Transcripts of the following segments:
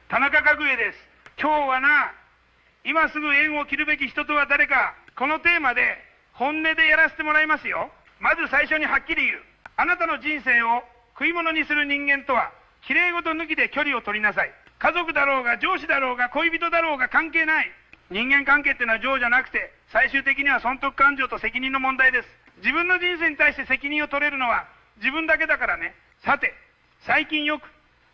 田中角栄です。今日は今すぐ縁を切るべき人とは誰か、このテーマで本音でやらせてもらいますよ。まず最初にはっきり言う。あなたの人生を食い物にする人間とは、きれいごと抜きで距離を取りなさい。家族だろうが上司だろうが恋人だろうが関係ない。人間関係ってのは情じゃなくて、最終的には損得感情と責任の問題です。自分の人生に対して責任を取れるのは自分だけだからね。さて、最近よく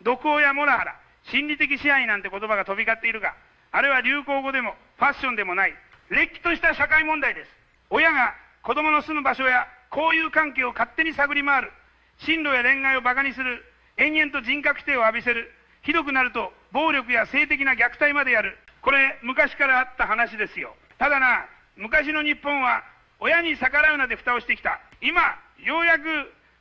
毒親モラハラ、心理的支配なんて言葉が飛び交っているが、あれは流行語でもファッションでもない、れっきとした社会問題です。親が子供の住む場所や交友関係を勝手に探り回る、進路や恋愛を馬鹿にする、延々と人格否定を浴びせる、ひどくなると暴力や性的な虐待までやる。これ昔からあった話ですよ。ただ昔の日本は親に逆らうなで蓋をしてきた。今ようやく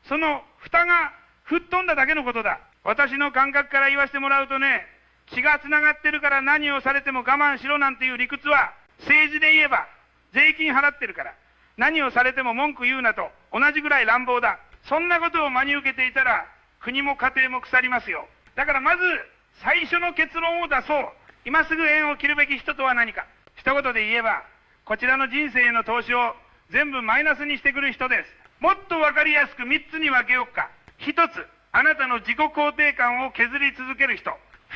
その蓋が吹っ飛んだだけのことだ。私の感覚から言わせてもらうとね、血がつながってるから何をされても我慢しろなんていう理屈は、政治で言えば税金払ってるから何をされても文句言うなと同じぐらい乱暴だ。そんなことを真に受けていたら国も家庭も腐りますよ。だからまず最初の結論を出そう。今すぐ縁を切るべき人とは何か。一言で言えば、こちらの人生への投資を全部マイナスにしてくる人です。もっとわかりやすく3つに分けようか。1つ、あなたの自己肯定感を削り続ける人。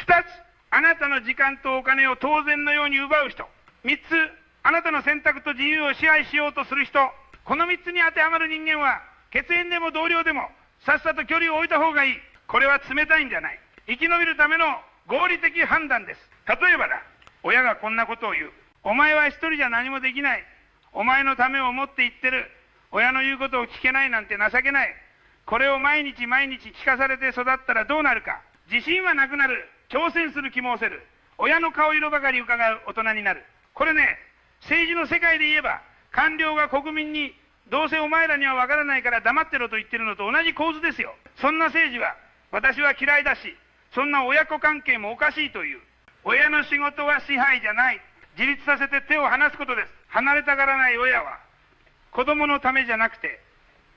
2つ、あなたの時間とお金を当然のように奪う人。3つ、あなたの選択と自由を支配しようとする人。この3つに当てはまる人間は、血縁でも同僚でもさっさと距離を置いた方がいい。これは冷たいんじゃない。生き延びるための合理的判断です。例えば親がこんなことを言う。お前は一人じゃ何もできない。お前のためを思って言ってる。親の言うことを聞けないなんて情けない。これを毎日毎日聞かされて育ったらどうなるか。自信はなくなる。挑戦する気も失せる。親の顔色ばかり伺う大人になる。これね、政治の世界で言えば、官僚が国民にどうせお前らにはわからないから黙ってろと言ってるのと同じ構図ですよ。そんな政治は私は嫌いだし、そんな親子関係もおかしいという。親の仕事は支配じゃない。自立させて手を離すことです。離れたがらない親は、子供のためじゃなくて、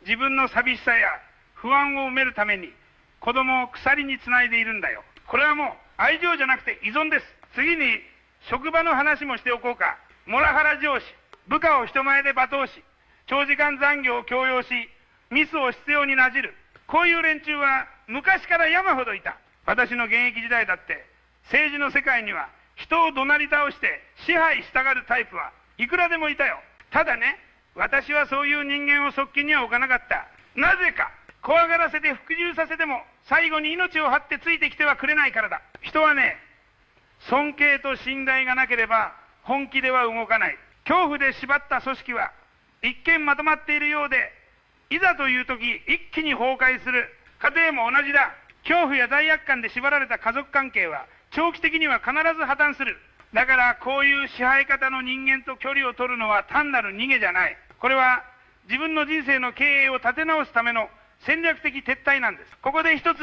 自分の寂しさや不安を埋めるために、子供を鎖につないでいるんだよ。これはもう愛情じゃなくて依存です。次に、職場の話もしておこうか。モラハラ上司、部下を人前で罵倒し、長時間残業を強要し、ミスを必要になじる。こういう連中は昔から山ほどいた。私の現役時代だって、政治の世界には人を怒鳴り倒して支配したがるタイプはいくらでもいたよ。ただね、私はそういう人間を側近には置かなかった。なぜか、怖がらせて服従させても最後に命を張ってついてきてはくれないからだ。人はね、尊敬と信頼がなければ本気では動かない。恐怖で縛った組織は一見まとまっているようで、いざという時一気に崩壊する。家庭も同じだ。恐怖や罪悪感で縛られた家族関係は長期的には必ず破綻する。だからこういう支配方の人間と距離を取るのは単なる逃げじゃない。これは自分の人生の経営を立て直すための戦略的撤退なんです。ここで一つ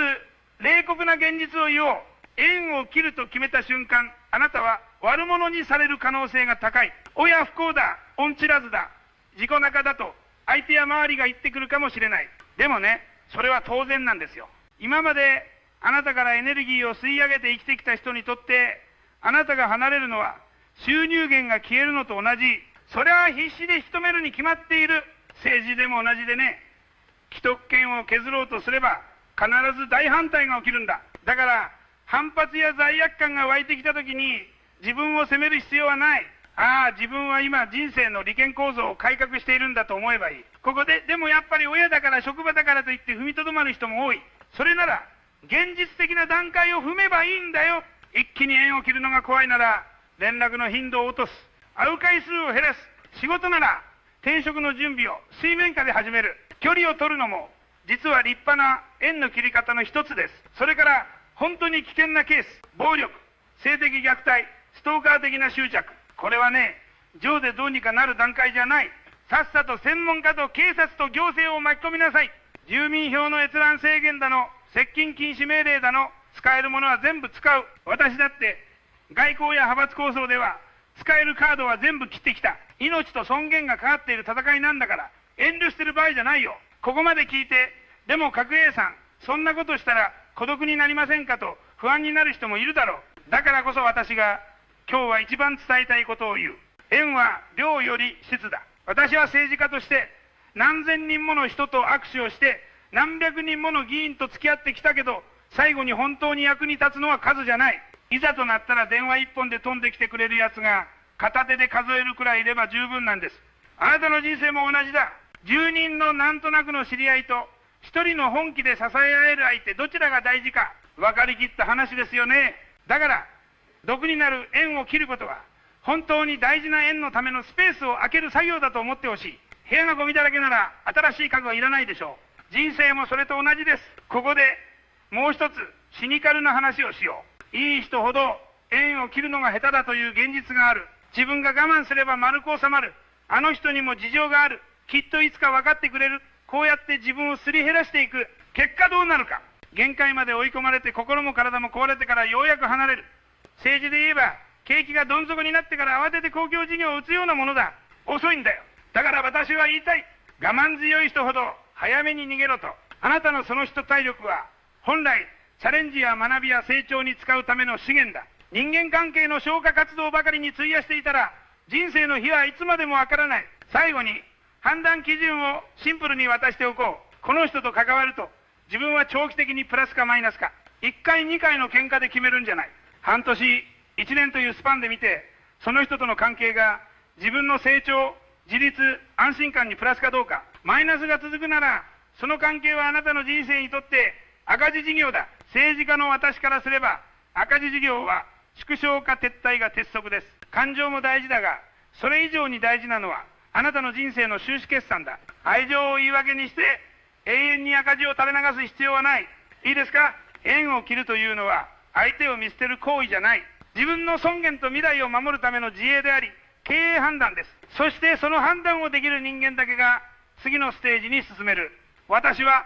冷酷な現実を言おう。縁を切ると決めた瞬間、あなたは悪者にされる可能性が高い。親不幸だ、恩知らずだ、自己中だと相手や周りが言ってくるかもしれない。でもね、それは当然なんですよ。今まであなたからエネルギーを吸い上げて生きてきた人にとって、あなたが離れるのは収入源が消えるのと同じ。それは必死で仕留めるに決まっている。政治でも同じでね、既得権を削ろうとすれば必ず大反対が起きるんだ。だから反発や罪悪感が湧いてきたときに自分を責める必要はない。ああ、自分は今人生の利権構造を改革しているんだと思えばいい。ここで、でもやっぱり親だから職場だからといって踏みとどまる人も多い。それなら現実的な段階を踏めばいいんだよ。一気に縁を切るのが怖いなら連絡の頻度を落とす。会う回数を減らす。仕事なら転職の準備を水面下で始める。距離を取るのも実は立派な縁の切り方の一つです。それから本当に危険なケース、暴力、性的虐待、ストーカー的な執着。これはね、情でどうにかなる段階じゃない。さっさと専門家と警察と行政を巻き込みなさい。住民票の閲覧制限だの、接近禁止命令だの、使えるものは全部使う。私だって外交や派閥構想では使えるカードは全部切ってきた。命と尊厳がかかっている戦いなんだから遠慮してる場合じゃないよ。ここまで聞いて、でも角栄さん、そんなことしたら孤独になりませんかと不安になる人もいるだろう。だからこそ私が今日は一番伝えたいことを言う。縁は量より質だ。私は政治家として何千人もの人と握手をして何百人もの議員と付き合ってきたけど、最後に本当に役に立つのは数じゃない。いざとなったら電話一本で飛んできてくれるやつが片手で数えるくらいいれば十分なんです。あなたの人生も同じだ。10人のなんとなくの知り合いと1人の本気で支え合える相手、どちらが大事か分かりきった話ですよね。だから毒になる縁を切ることは本当に大事な縁のためのスペースを空ける作業だと思ってほしい。部屋がゴミだらけなら新しい家具はいらないでしょう。人生もそれと同じです。ここでもう一つシニカルな話をしよう。いい人ほど縁を切るのが下手だという現実がある。自分が我慢すれば丸く収まる。あの人にも事情がある。きっといつか分かってくれる。こうやって自分をすり減らしていく。結果どうなるか。限界まで追い込まれて心も体も壊れてからようやく離れる。政治で言えば景気がどん底になってから慌てて公共事業を打つようなものだ。遅いんだよ。だから私は言いたい。我慢強い人ほど早めに逃げろと。あなたのその人体力は本来チャレンジや学びや成長に使うための資源だ。人間関係の消化活動ばかりに費やしていたら人生の日はいつまでもわからない。最後に判断基準をシンプルに渡しておこう。この人と関わると自分は長期的にプラスかマイナスか。1回2回の喧嘩で決めるんじゃない。半年1年というスパンで見て、その人との関係が自分の成長、自立、安心感にプラスかどうか。マイナスが続くならその関係はあなたの人生にとって赤字事業だ。政治家の私からすれば赤字事業は縮小か撤退が鉄則です。感情も大事だが、それ以上に大事なのはあなたの人生の収支決算だ。愛情を言い訳にして永遠に赤字を垂れ流す必要はない。いいですか。縁を切るというのは相手を見捨てる行為じゃない。自分の尊厳と未来を守るための自衛であり経営判断です。そしてその判断をできる人間だけが次のステージに進める。私は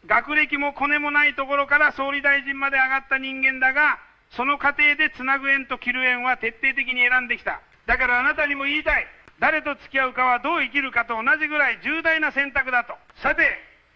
学歴もコネもないところから総理大臣まで上がった人間だが、その過程でつなぐ縁と切る縁は徹底的に選んできた。だからあなたにも言いたい。誰と付き合うかはどう生きるかと同じぐらい重大な選択だと。さて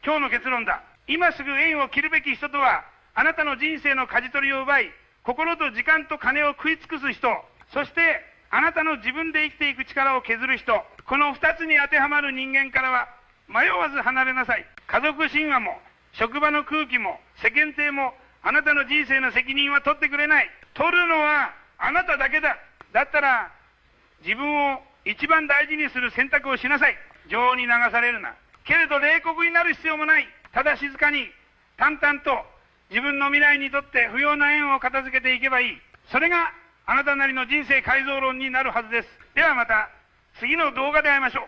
今日の結論だ。今すぐ縁を切るべき人とはあなたの人生の舵取りを奪い心と時間と金を食い尽くす人、そしてあなたの自分で生きていく力を削る人。この2つに当てはまる人間からは迷わず離れなさい。家族神話も職場の空気も世間体もあなたの人生の責任は取ってくれない。取るのはあなただけだ。だったら自分を一番大事にする選択をしなさい。情に流されるな。けれど冷酷になる必要もない。ただ静かに淡々と自分の未来にとって不要な縁を片付けていけばいい。それがあなたなりの人生改造論になるはずです。ではまた次の動画で会いましょう。